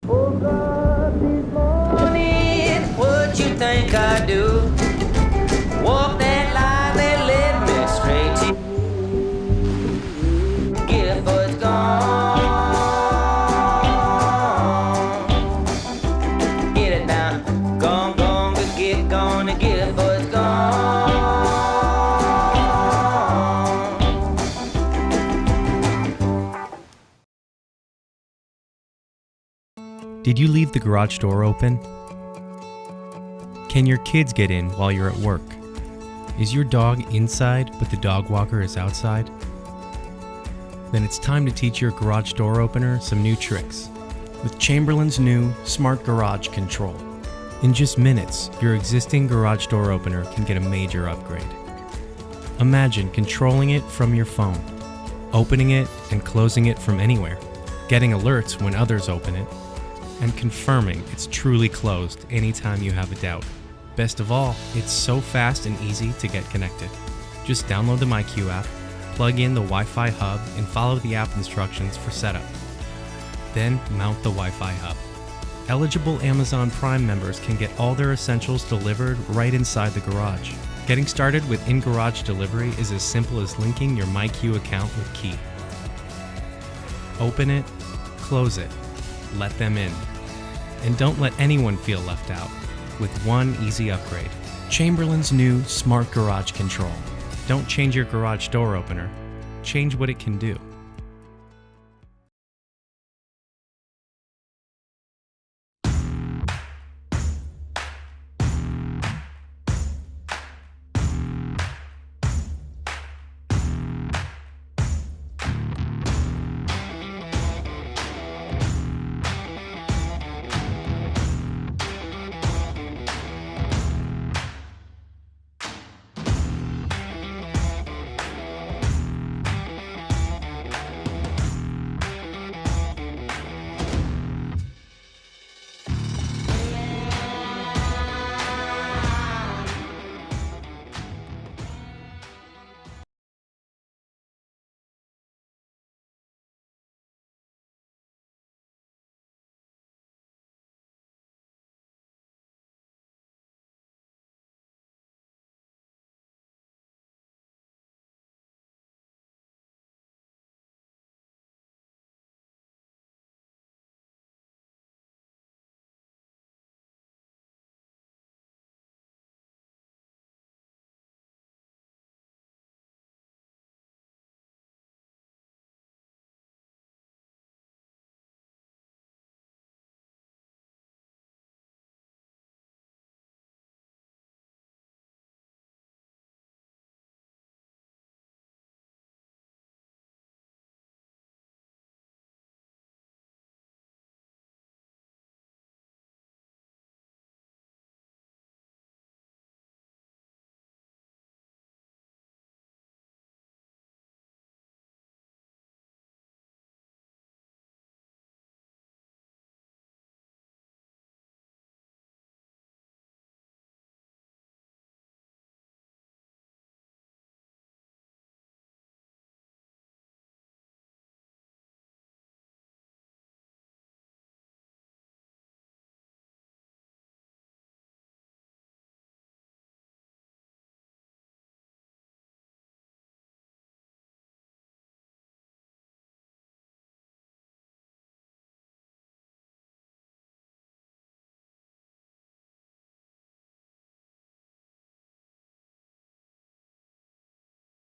Woke up this morning, what you think I do? Walk that line and led me straight to you. Gift was gone. Get it now, gone, gone, get gone, the gift was gone. Did you leave the garage door open? Can your kids get in while you're at work? Is your dog inside but the dog walker is outside? Then it's time to teach your garage door opener some new tricks with Chamberlain's new Smart Garage Control. In just minutes, your existing garage door opener can get a major upgrade. Imagine controlling it from your phone, opening it and closing it from anywhere, getting alerts when others open it, and confirming it's truly closed anytime you have a doubt. Best of all, it's so fast and easy to get connected. Just download the MyQ app, plug in the Wi-Fi hub, and follow the app instructions for setup. Then mount the Wi-Fi hub. Eligible Amazon Prime members can get all their essentials delivered right inside the garage. Getting started with in-garage delivery is as simple as linking your MyQ account with Key. Open it, close it, let them in. And don't let anyone feel left out with one easy upgrade. Chamberlain's new Smart Garage Control. Don't change your garage door opener, change what it can do.